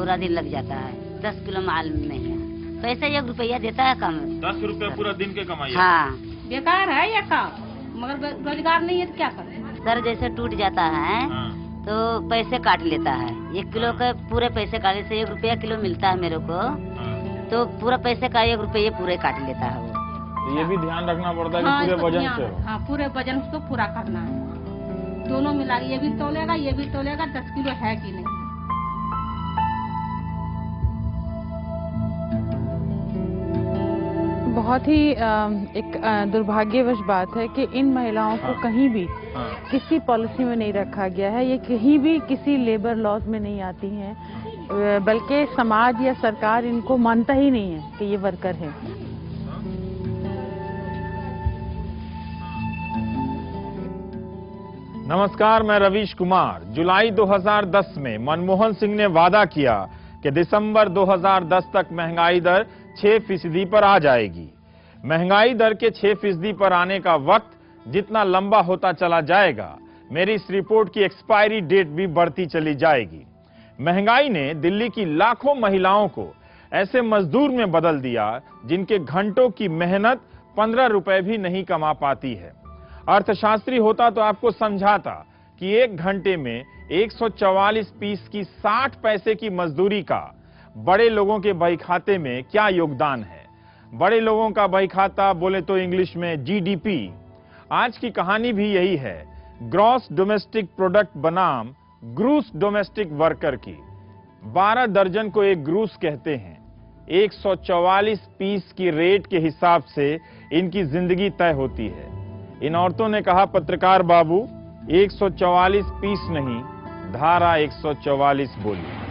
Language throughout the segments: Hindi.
पूरा दिन लग जाता है। 10 किलो माल में है, पैसे 1 रुपया देता है कम। 10 रुपया पूरा दिन के कमाई है। हाँ, बेकार है ये काम, मगर रोजगार नहीं है तो क्या करें। सर जैसे टूट जाता है तो पैसे काट लेता है। 1 किलो के पूरे पैसे काटे से 1 रुपया किलो मिलता है मेरे को, तो पूरा पैसे का 1 रुपये पूरे काट लेता है वो। ये भी ध्यान रखना पड़ता है कि पूरे वजन से हो। हाँ, पूरे वजन को पूरा करना है। दोनों मिला ये भी तोलेगा, ये भी तोलेगा, 10 किलो है कि नहीं। बहुत ही एक दुर्भाग्यवश बात है कि इन महिलाओं को कहीं भी किसी पॉलिसी में नहीं रखा गया है। ये कहीं भी किसी लेबर लॉज में नहीं आती हैं, बल्कि समाज या सरकार इनको मानता ही नहीं है कि ये वर्कर है। नमस्कार, मैं रवीश कुमार। जुलाई 2010 में मनमोहन सिंह ने वादा किया कि दिसंबर 2010 तक महंगाई दर 6% पर आ जाएगी। महंगाई दर के 6% पर आने का वक्त जितना लंबा होता चला जाएगा, मेरी इस रिपोर्ट की एक्सपायरी डेट भी बढ़ती चली जाएगी। महंगाई ने दिल्ली की लाखों महिलाओं को ऐसे मजदूर में बदल दिया जिनके घंटों की मेहनत 15 रुपए भी नहीं कमा पाती है। अर्थशास्त्री होता तो आपको समझाता कि 1 घंटे में 144 पीस की 60 पैसे की मजदूरी का बड़े लोगों के बही खाते में क्या योगदान है। बड़े लोगों का बही खाता बोले तो इंग्लिश में जीडीपी। आज की कहानी भी यही है, ग्रॉस डोमेस्टिक प्रोडक्ट बनाम ग्रूस डोमेस्टिक वर्कर की। 12 दर्जन को एक ग्रूस कहते हैं। 144 पीस की रेट के हिसाब से इनकी जिंदगी तय होती है। इन औरतों ने कहा, पत्रकार बाबू 144 पीस नहीं, धारा 144 बोली।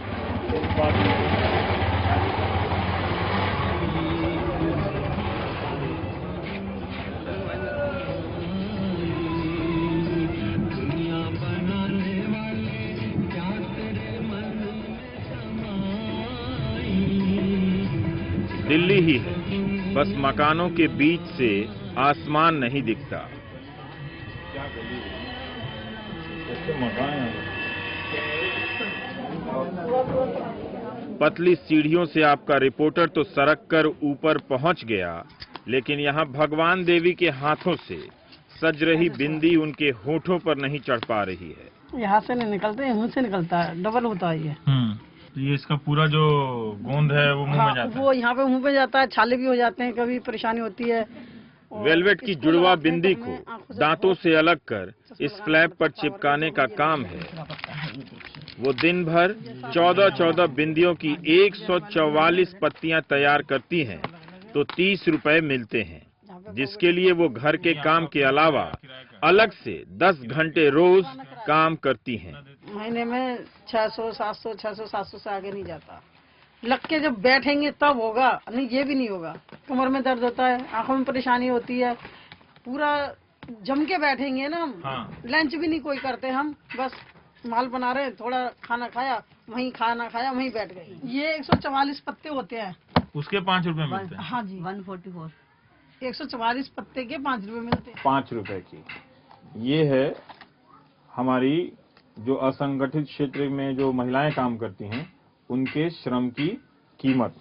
दिल्ली ही है, बस मकानों के बीच से आसमान नहीं दिखता। पतली सीढ़ियों से आपका रिपोर्टर तो सरक कर ऊपर पहुंच गया, लेकिन यहाँ भगवान देवी के हाथों से सज रही बिंदी उनके होठों पर नहीं चढ़ पा रही है। यहाँ से नहीं निकलते, मुंह से निकलता है, डबल होता है ये। तो ये इसका पूरा जो गोंद है वो मुंह में जाता है। वो यहाँ पे मुंह पे जाता है, छाले भी हो जाते हैं, कभी परेशानी होती है। वेलवेट की जुड़वा बिंदी को दांतों से अलग कर इस फ्लैप पर चिपकाने का काम है। वो दिन भर 14-14 बिंदियों की 144 पत्तियां तैयार करती हैं, तो 30 रुपए मिलते हैं, जिसके लिए वो घर के काम के अलावा अलग से 10 घंटे रोज काम करती हैं। महीने में 600, 700, 600, 700 से आगे नहीं जाता। लग के जब बैठेंगे तब होगा, नहीं ये भी नहीं होगा। कमर में दर्द होता है, आंखों में परेशानी होती है, पूरा जम के बैठेंगे ना हम। लंच भी नहीं कोई करते, हम बस माल बना रहे, थोड़ा खाना खाया, वहीं खाना खाया, वहीं बैठ गए। ये 144 पत्ते होते हैं, उसके 5 रुपए मिलते हैं। हाँ जी, 144 144 पत्ते के 5 रुपए मिलते हैं। 5 रुपए की। ये है हमारी जो असंगठित क्षेत्र में जो महिलाएं काम करती हैं, उनके श्रम की कीमत।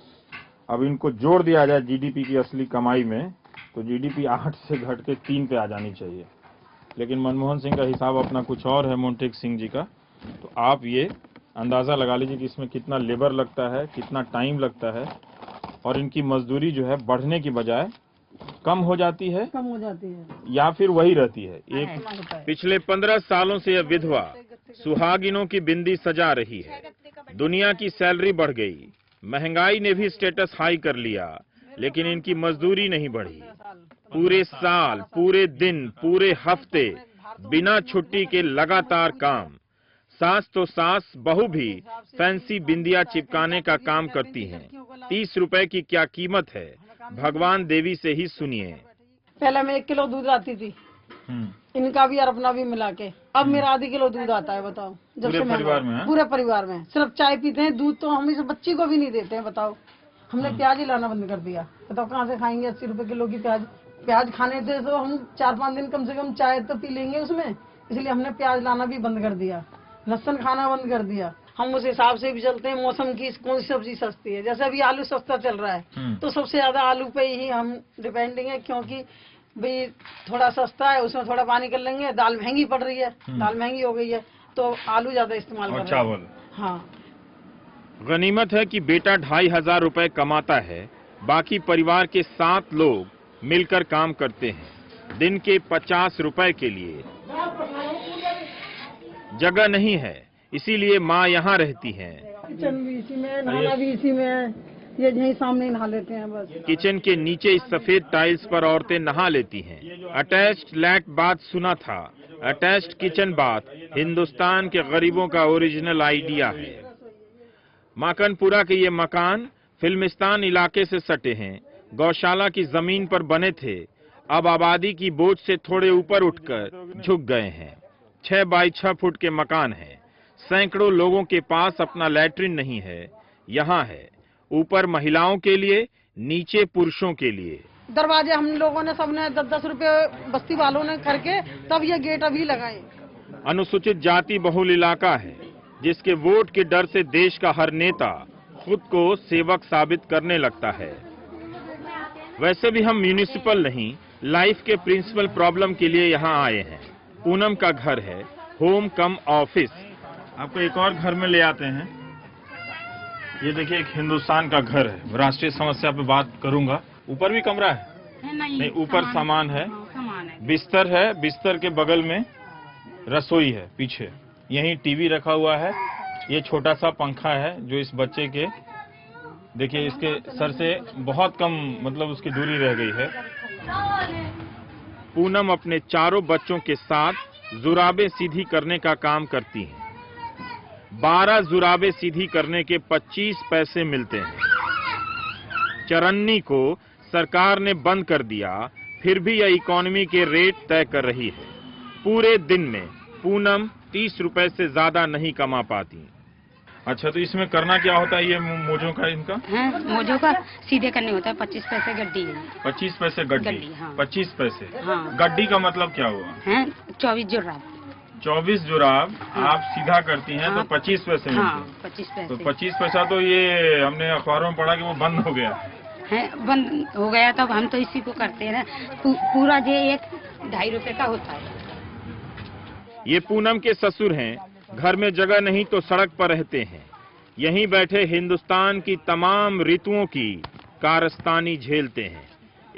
अब इनको जोड़ दिया जाए जीडीपी की असली कमाई में, तो जीडीपी 8 से घट के 3 पे आ जानी चाहिए। लेकिन मनमोहन सिंह का हिसाब अपना कुछ और है, मोन्टेक सिंह जी का। तो आप ये अंदाजा लगा लीजिए कि इसमें कितना लेबर लगता है, कितना टाइम लगता है, और इनकी मजदूरी जो है बढ़ने की बजाय कम हो जाती है या फिर वही रहती है। एक पिछले 15 सालों से यह विधवा सुहागिनों की बिंदी सजा रही है। दुनिया की सैलरी बढ़ गई, महंगाई ने भी स्टेटस हाई कर लिया, लेकिन इनकी मजदूरी नहीं बढ़ी। पूरे साल, पूरे दिन, पूरे हफ्ते बिना छुट्टी के लगातार काम। सास तो सास, बहू भी फैंसी बिंदिया चिपकाने का काम करती हैं। 30 रुपए की क्या कीमत है, भगवान देवी से ही सुनिए। पहले मैं 1 किलो दूध आती थी, इनका भी और अपना भी मिला के। अब मेरा आधी किलो दूध आता है, बताओ। जब से पूरे परिवार में सिर्फ चाय पीते हैं, दूध तो हम इस बच्ची को भी नहीं देते हैं। बताओ, हमने प्याज ही लाना बंद कर दिया। बताओ कहाँ से खाएंगे 80 रुपए किलो की प्याज खाने थे तो हम 4-5 दिन कम से कम चाय तो पी लेंगे उसमें, इसलिए हमने प्याज लाना भी बंद कर दिया, लहसुन खाना बंद कर दिया। हम उस हिसाब से भी चलते हैं। मौसम की कौन सी सब्जी सस्ती है, जैसे अभी आलू सस्ता चल रहा है तो सबसे ज्यादा आलू पे ही हम डिपेंडिंग है, क्योंकि भाई थोड़ा सस्ता है, उसमें थोड़ा पानी कर लेंगे। दाल महंगी पड़ रही है, दाल महंगी हो गई है तो आलू ज्यादा इस्तेमाल कर रहे हैं। चावल। हाँ, गनीमत है कि बेटा 2500 रुपए कमाता है, बाकी परिवार के 7 लोग मिलकर काम करते हैं। दिन के 50 रुपए के लिए जगह नहीं है, इसीलिए माँ यहाँ रहती हैं। किचन भी इसी में, नहाना भी इसी में है, ये यहीं सामने नहा लेते हैं बस। किचन के नीचे इस सफेद टाइल्स पर औरतें नहा लेती हैं। अटैच्ड लैट बाथ सुना था, अटैच्ड किचन बाथ हिंदुस्तान के गरीबों का ओरिजिनल आइडिया है। माकनपुरा के ये मकान फिल्मिस्तान इलाके से सटे हैं, गौशाला की जमीन पर बने थे, अब आबादी की बोझ से थोड़े ऊपर उठकर झुक गए हैं। 6 बाई 6 फुट के मकान हैं। सैकड़ों लोगों के पास अपना लैट्रिन नहीं है, यहाँ है। ऊपर महिलाओं के लिए, नीचे पुरुषों के लिए। दरवाजे हम लोगों ने सबने 10-10 रुपए बस्ती वालों ने करके तब ये गेट अभी लगाए। अनुसूचित जाति बहुल इलाका है, जिसके वोट के डर से देश का हर नेता खुद को सेवक साबित करने लगता है। वैसे भी हम म्यूनिसिपल नहीं, लाइफ के प्रिंसिपल प्रॉब्लम के लिए यहाँ आए हैं। पूनम का घर है, होम कम ऑफिस। आपको एक और घर में ले आते हैं। ये देखिए, एक हिंदुस्तान का घर है। राष्ट्रीय समस्या पे बात करूंगा। ऊपर भी कमरा है? नहीं, ऊपर सामान है, बिस्तर है, बिस्तर के बगल में रसोई है, पीछे यहीं टीवी रखा हुआ है। ये छोटा सा पंखा है जो इस बच्चे के, देखिए इसके सर से बहुत कम, मतलब उसकी दूरी रह गई है। पूनम अपने 4 बच्चों के साथ जुराबें सीधी करने का काम करती हैं। 12 जुराबें सीधी करने के 25 पैसे मिलते हैं। चरन्नी को सरकार ने बंद कर दिया, फिर भी यह इकोनॉमी के रेट तय कर रही है। पूरे दिन में पूनम 30 रुपए से ज्यादा नहीं कमा पाती। अच्छा, तो इसमें करना क्या होता है? ये मोजों का, इनका मोजों का सीधे करने होता है। 25 पैसे गड्डी है। 25 पैसे गड्डी? हाँ। 25 पैसे? हाँ। गड्डी का मतलब क्या हुआ? 24 जुराब। 24 जुराब आप सीधा करती हैं। हाँ। तो 25 पैसे मिलते हैं। 25 पैसे। तो 25 पैसा तो ये हमने अखबारों में पढ़ा कि वो बंद हो गया है। बंद हो गया, तब हम तो इसी को करते हैं। पूरा जो 1-2.5 रुपए का होता है। ये पूनम के ससुर हैं। घर में जगह नहीं तो सड़क पर रहते हैं। यहीं बैठे हिंदुस्तान की तमाम ऋतुओं की कारस्तानी झेलते हैं।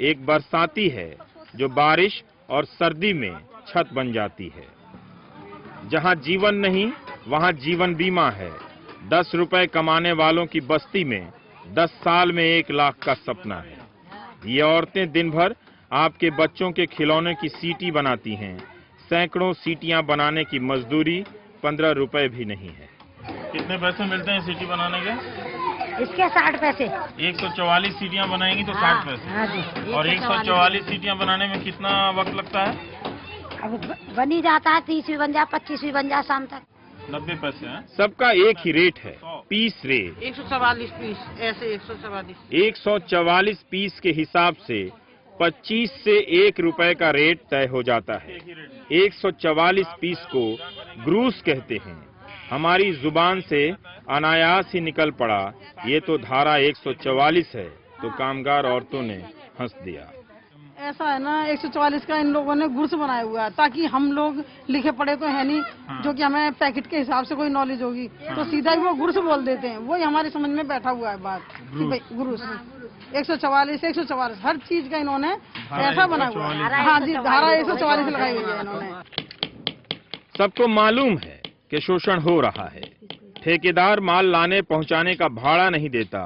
एक बरसाती है जो बारिश और सर्दी में छत बन जाती है। जहां जीवन नहीं, वहां जीवन बीमा है। 10 रुपए कमाने वालों की बस्ती में 10 साल में 1 लाख का सपना है। ये औरतें दिन भर आपके बच्चों के खिलौने की सीटी बनाती हैं। सैकड़ों सीटियां बनाने की मजदूरी 15 रुपए भी नहीं है। कितने पैसे मिलते हैं सीटी बनाने के? इसके 60 पैसे। 144 सीटियां बनाएंगी तो 60 पैसे। हाँ जी। और 144 सीटियां बनाने में कितना वक्त लगता है? अब बनी जाता है, 30 भी बन जाए, 25 भी बन जाए, शाम तक 90 पैसे हैं। सबका एक ही रेट है, पीस रेट। 144 पीस, ऐसे 144। 144 पीस के हिसाब से 25 से 1 रुपए का रेट तय हो जाता है। 144 पीस को ग्रूस कहते हैं। हमारी जुबान से अनायास ही निकल पड़ा, ये तो धारा 144 है, तो कामगार औरतों ने हंस दिया। ऐसा है ना, 144 का इन लोगों ने गुर्स बनाया हुआ है, ताकि हम लोग लिखे पढ़े तो है नहीं। हाँ। जो कि हमें पैकेट के हिसाब से कोई नॉलेज होगी। हाँ। तो सीधा ही वो गुर्स बोल देते हैं। वही हमारी समझ में बैठा हुआ है बात कि भाई गुर्स। 144 हर चीज का इन्होंने ऐसा बना हुआ है। हाँ जी, धारा 144 लगाई हुई है इन्होंने। सबको मालूम है कि शोषण हो रहा है। ठेकेदार माल लाने पहुंचाने का भाड़ा नहीं देता।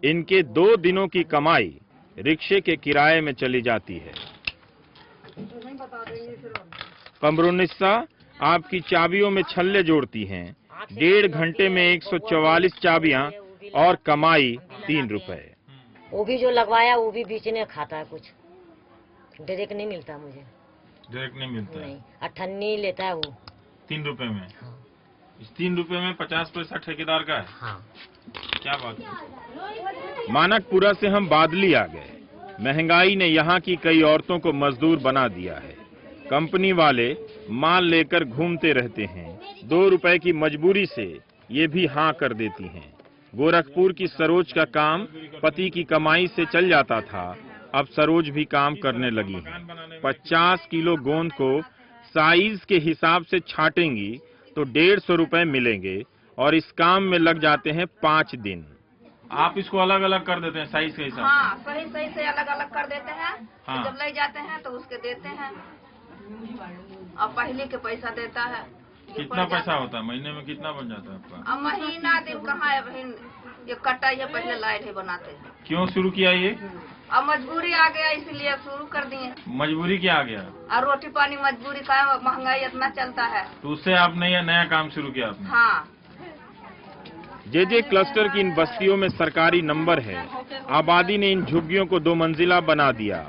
इनके 2 दिनों की कमाई रिक्शे के किराए में चली जाती है। कमरुन्निसा आपकी चाबियों में छल्ले जोड़ती हैं। 1.5 घंटे में 144 चाबियां और कमाई 3 रुपए। वो भी जो लगवाया वो भी बेचने खाता है, कुछ डायरेक्ट नहीं मिलता मुझे। डायरेक्ट नहीं मिलता? नहीं, अठन्नी लेता है वो 3 रुपए में। हाँ। इस 3 रुपए में 50 पैसा ठेकेदार का है। हाँ। क्या बात है। मानकपुरा से हम बादली आ गए। महंगाई ने यहाँ की कई औरतों को मजदूर बना दिया है। कंपनी वाले माल लेकर घूमते रहते हैं। 2 रुपए की मजबूरी से ये भी हाँ कर देती हैं। गोरखपुर की सरोज का काम पति की कमाई से चल जाता था, अब सरोज भी काम करने लगी हैं। 50 किलो गोंद को साइज के हिसाब से छाटेंगी तो 150 रुपए मिलेंगे और इस काम में लग जाते हैं 5 दिन। आप इसको अलग अलग कर देते हैं साइज के हिसाब से? हाँ, सही से अलग अलग कर देते हैं। हाँ। जब ले जाते हैं तो उसके देते हैं और पहले के पैसा देता है। कितना पैसा होता है महीने में, कितना बन जाता है आपका? अब महीना दिन कहाँ है बहन, ये कटा ये पहले लाइट है बनाते हैं। क्यों शुरू किया ये? अब मजबूरी आ गया इसलिए शुरू कर दिए। मजबूरी क्या आ गया? और रोटी पानी मजबूरी का, महंगाई इतना चलता है तो उससे आपने ये नया काम शुरू किया आपने? हाँ। जे क्लस्टर की इन बस्तियों में सरकारी नंबर है। आबादी ने इन झुग्गियों को 2 मंजिला बना दिया।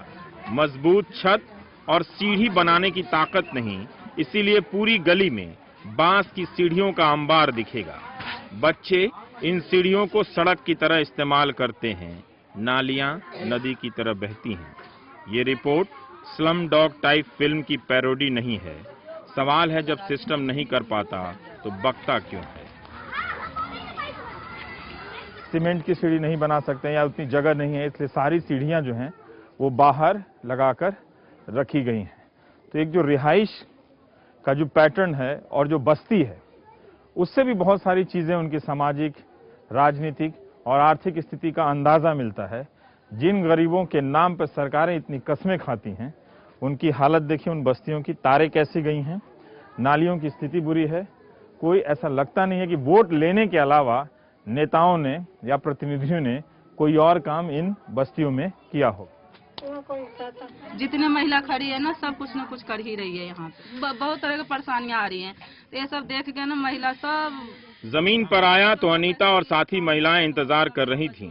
मजबूत छत और सीढ़ी बनाने की ताकत नहीं, इसीलिए पूरी गली में बांस की सीढ़ियों का अंबार दिखेगा। बच्चे इन सीढ़ियों को सड़क की तरह इस्तेमाल करते हैं। नालियां नदी की तरह बहती हैं। ये report slum dog type film की पैरोडी नहीं है। सवाल है, जब सिस्टम नहीं कर पाता तो बकता क्यों है? सीमेंट की सीढ़ी नहीं बना सकते हैं या उतनी जगह नहीं है, इसलिए सारी सीढ़ियां जो हैं वो बाहर लगाकर रखी गई हैं। तो एक जो रिहाइश का जो पैटर्न है और जो बस्ती है, उससे भी बहुत सारी चीजें उनकी सामाजिक, राजनीतिक और आर्थिक स्थिति का अंदाजा मिलता है। जिन गरीबों के नाम पर सरकारें इतनी कस्में खाती हैं, उनकी हालत देखिए। उन बस्तियों की तारें कैसी गई हैं, नालियों की स्थिति बुरी है। कोई ऐसा लगता नहीं है कि वोट लेने के अलावा नेताओं ने या प्रतिनिधियों ने कोई और काम इन बस्तियों में किया हो। जितने महिला खड़ी है ना, सब कुछ न कुछ कर ही रही है। यहाँ पे बहुत तरह की परेशानियां आ रही हैं, तो ये सब देख के ना महिला सब जमीन पर आया तो अनीता और साथी महिलाएं इंतजार कर रही थीं।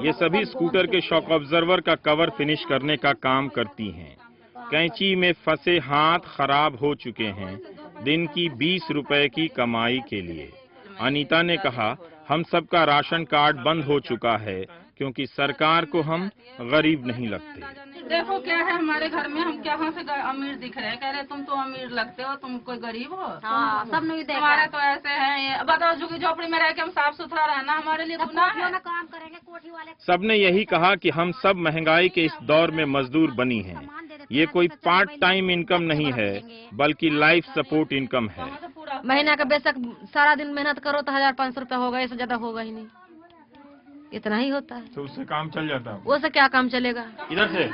ये सभी स्कूटर के शॉक ऑब्जर्वर का कवर फिनिश करने का काम करती हैं। कैंची में फंसे हाथ खराब हो चुके हैं दिन की 20 रुपए की कमाई के लिए। अनीता ने कहा, हम सबका राशन कार्ड बंद हो चुका है क्योंकि सरकार को हम गरीब नहीं लगते। देखो क्या है हमारे घर में, हम क्या से अमीर दिख रहे हैं। कह रहे तुम तो अमीर लगते हो, तुम कोई गरीब हो। हाँ, सब नहीं देखा। हमारे तो ऐसे हैं, ये बताओ झुग्गी झोपड़ी में रह के हम साफ सुथरा रहना हमारे लिए गुनाह है। काम करेंगे कोठी वाले। सबने यही कहा कि हम सब महंगाई के इस दौर में मजदूर बनी हैं। ये कोई पार्ट टाइम इनकम नहीं है, बल्कि लाइफ सपोर्ट इनकम है। महीना का बेशक सारा दिन मेहनत करो तो 1500 रुपया होगा, इससे ज्यादा होगा ही नहीं। इतना ही होता है, तो उससे काम चल जाता है। वो से क्या काम चलेगा? इधर से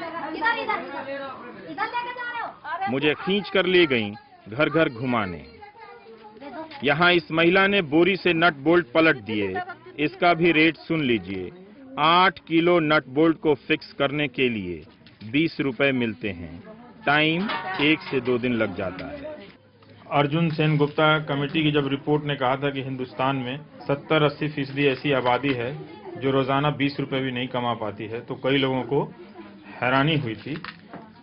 मुझे खींच कर ले गईं घर घर घुमाने। यहाँ इस महिला ने बोरी से नट बोल्ट पलट दिए। इसका भी रेट सुन लीजिए। 8 किलो नट बोल्ट को फिक्स करने के लिए 20 रुपए मिलते हैं। टाइम 1 से 2 दिन लग जाता है। अर्जुन सेन गुप्ता कमेटी की जब रिपोर्ट ने कहा था कि हिंदुस्तान में 70-80% ऐसी आबादी है जो रोजाना 20 रुपए भी नहीं कमा पाती है, तो कई लोगों को हैरानी हुई थी।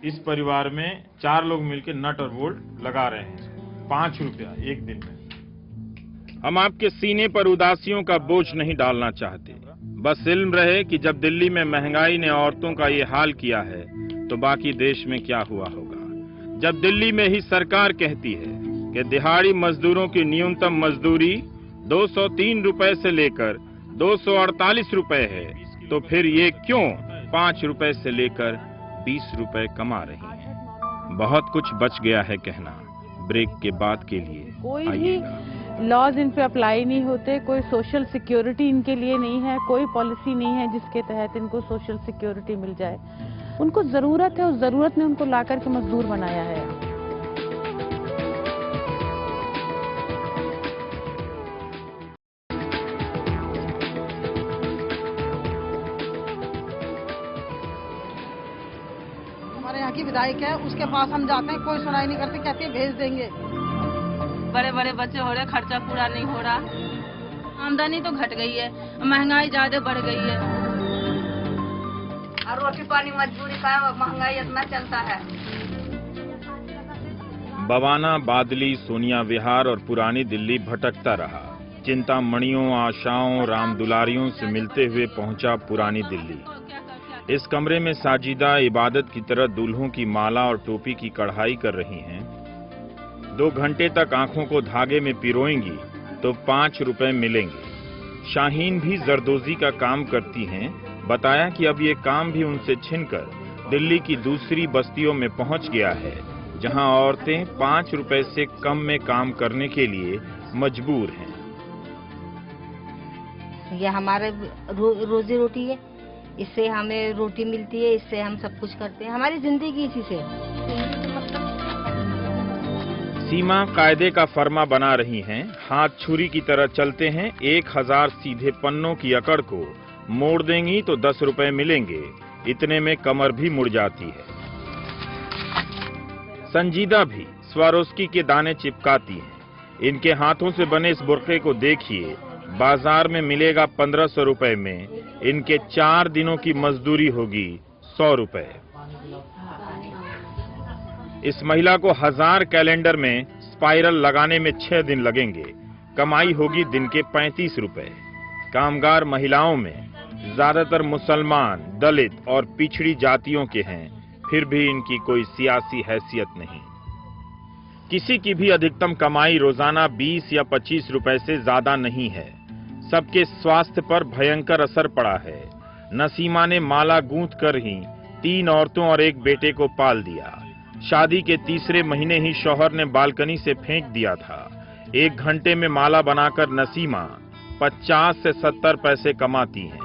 इस परिवार में 4 लोग मिलकर नट और बोल्ट लगा रहे हैं, 5 रुपया एक दिन में। हम आपके सीने पर उदासियों का बोझ नहीं डालना चाहते, बस इल्म रहे कि जब दिल्ली में महंगाई ने औरतों का ये हाल किया है तो बाकी देश में क्या हुआ होगा। जब दिल्ली में ही सरकार कहती है कि दिहाड़ी मजदूरों की न्यूनतम मजदूरी 203 रुपए से लेकर 248 रुपए है, तो फिर ये क्यों 5 रुपए से लेकर 20 रुपए कमा रही हैं। बहुत कुछ बच गया है कहना। ब्रेक के बाद के लिए कोई भी लॉज इन पे अप्लाई नहीं होते, कोई सोशल सिक्योरिटी इनके लिए नहीं है, कोई पॉलिसी नहीं है जिसके तहत इनको सोशल सिक्योरिटी मिल जाए। उनको जरूरत है, उस जरूरत ने उनको लाकर के मजदूर बनाया है। की विधायक है, उसके पास हम जाते हैं, कोई सुनाई नहीं करते, कहते हैं भेज देंगे। बड़े बड़े बच्चे हो रहे, खर्चा पूरा नहीं हो रहा, आमदनी तो घट गई है, महंगाई ज्यादा बढ़ गई है। और रोटी पानी मजबूरी का, महंगाई इतना चलता है। बवाना, बादली, सोनिया विहार और पुरानी दिल्ली भटकता रहा। चिंतामणियों, आशाओं, राम दुलारियों से मिलते हुए पहुंचा पुरानी दिल्ली। इस कमरे में साजिदा इबादत की तरह दूल्हों की माला और टोपी की कढ़ाई कर रही हैं। 2 घंटे तक आंखों को धागे में पिरोएंगी तो 5 रुपए मिलेंगे। शाहीन भी जरदोजी का काम करती हैं। बताया कि अब ये काम भी उनसे छिनकर दिल्ली की दूसरी बस्तियों में पहुंच गया है, जहां औरतें 5 रुपए से कम में काम करने के लिए मजबूर हैं। ये हमारे रोजी रोटी है, इससे हमें रोटी मिलती है, इससे हम सब कुछ करते हैं, हमारी जिंदगी इसी से। सीमा कायदे का फर्मा बना रही हैं। हाथ छुरी की तरह चलते हैं। 1000 सीधे पन्नों की अकड़ को मोड़ देंगी तो 10 रुपए मिलेंगे। इतने में कमर भी मुड़ जाती है। संजीदा भी स्वारोस्की के दाने चिपकाती हैं। इनके हाथों से बने इस बुर्के को देखिए। बाजार में मिलेगा 1500 रुपए में। इनके 4 दिनों की मजदूरी होगी 100 रुपए। इस महिला को 1000 कैलेंडर में स्पाइरल लगाने में 6 दिन लगेंगे। कमाई होगी दिन के 35 रुपए। कामगार महिलाओं में ज्यादातर मुसलमान, दलित और पिछड़ी जातियों के हैं, फिर भी इनकी कोई सियासी हैसियत नहीं। किसी की भी अधिकतम कमाई रोजाना 20 या 25 रुपए से ज्यादा नहीं है। सबके स्वास्थ्य पर भयंकर असर पड़ा है। नसीमा ने माला गूंथ कर ही 3 औरतों और 1 बेटे को पाल दिया। शादी के तीसरे महीने ही शौहर ने बालकनी से फेंक दिया था। 1 घंटे में माला बनाकर नसीमा 50 से 70 पैसे कमाती हैं।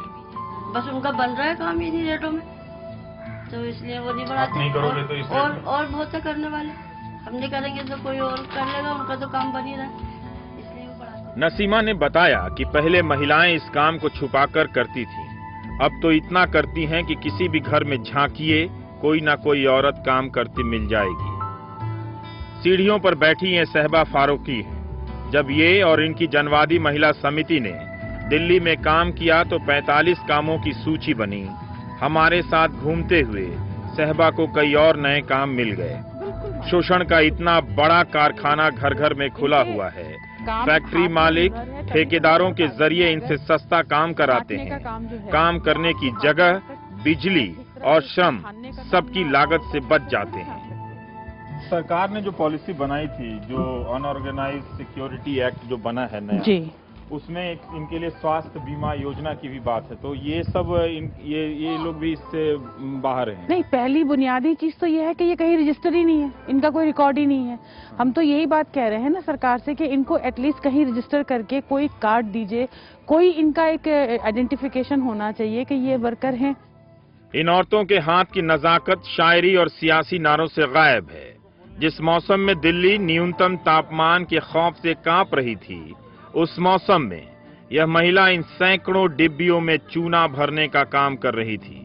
बस उनका बन रहा है काम इन्हीं रेटों में, तो इसलिए वो नहीं बढ़ाते। नहीं करोगे तो इसलिए और बहुत से करने वाले, हम नहीं करेंगे तो कोई और कर लेगा, उनका तो काम बन ही रहा है, इसलिए वो बढ़ाते। नसीमा ने बताया कि पहले महिलाएं इस काम को छुपाकर करती थीं। अब तो इतना करती हैं कि किसी भी घर में झांकिए कोई ना कोई औरत काम करती मिल जाएगी। सीढ़ियों पर बैठी ये सहबा फारूकी है। जब ये और इनकी जनवादी महिला समिति ने दिल्ली में काम किया तो 45 कामों की सूची बनी। हमारे साथ घूमते हुए सहबा को कई और नए काम मिल गए। शोषण का इतना बड़ा कारखाना घर घर में खुला हुआ है। फैक्ट्री मालिक ठेकेदारों के जरिए इनसे सस्ता काम कराते हैं। काम करने की जगह, बिजली और श्रम सबकी लागत से बच जाते हैं। सरकार ने जो पॉलिसी बनाई थी, जो अनऑर्गेनाइज्ड सिक्योरिटी एक्ट जो बना है नया जी, उसमें इनके लिए स्वास्थ्य बीमा योजना की भी बात है, तो ये सब ये लोग भी इससे बाहर हैं। नहीं, पहली बुनियादी चीज तो ये है कि ये कहीं रजिस्टर ही नहीं है, इनका कोई रिकॉर्ड ही नहीं है। हम तो यही बात कह रहे हैं ना सरकार से कि इनको एटलीस्ट कहीं रजिस्टर करके कोई कार्ड दीजिए, कोई इनका एक आइडेंटिफिकेशन होना चाहिए कि ये वर्कर हैं। इन औरतों के हाथ की नजाकत शायरी और सियासी नारों से गायब है। जिस मौसम में दिल्ली न्यूनतम तापमान के खौफ से कांप रही थी, उस मौसम में यह महिला इन सैकड़ों डिब्बियों में चूना भरने का काम कर रही थी।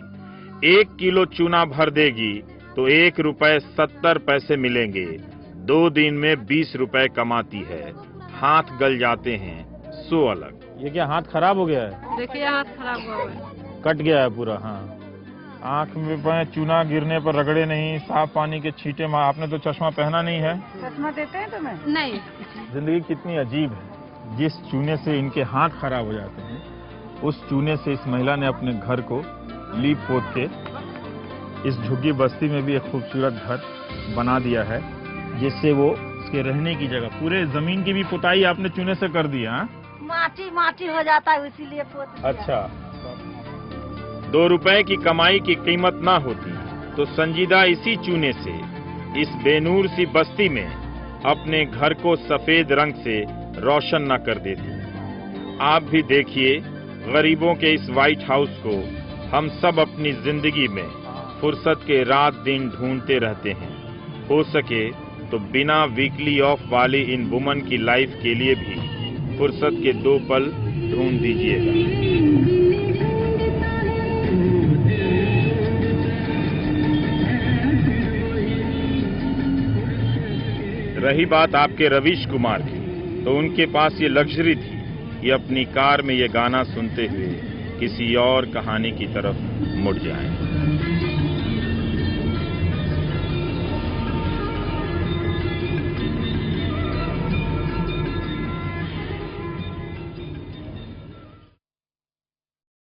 1 किलो चूना भर देगी तो 1 रुपए 70 पैसे मिलेंगे। 2 दिन में 20 रुपए कमाती है। हाथ गल जाते हैं सो अलग। ये क्या हाथ खराब हो गया है? देखिए हाथ खराब हुआ है, कट गया है पूरा। हाँ, आंख में चूना गिरने पर रगड़े नहीं, साफ पानी के छींटे। आपने तो चश्मा पहना नहीं है। चश्मा देते हैं तुम्हें? नहीं। जिंदगी कितनी अजीब है। जिस चूने से इनके हाथ खराब हो जाते हैं, उस चूने से इस महिला ने अपने घर को लीप पोत के इस झुग्गी बस्ती में भी एक खूबसूरत घर बना दिया है, जिससे वो उसके रहने की जगह, पूरे जमीन की भी पुताई आपने चूने से कर दिया। माटी हो जाता है, इसीलिए पोत दिया। अच्छा, 2 रुपए की कमाई की कीमत ना होती तो संजीदा इसी चूने से इस बेनूर सी बस्ती में अपने घर को सफेद रंग से रोशन न कर देती। आप भी देखिए गरीबों के इस व्हाइट हाउस को हम सब अपनी जिंदगी में फुर्सत के रात दिन ढूंढते रहते हैं। हो सके तो बिना वीकली ऑफ वाली इन वुमन की लाइफ के लिए भी फुर्सत के 2 पल ढूंढ दीजिएगा। रही बात आपके रवीश कुमार की, तो उनके पास ये लग्जरी थी कि अपनी कार में ये गाना सुनते हुए किसी और कहानी की तरफ मुड़ जाएं।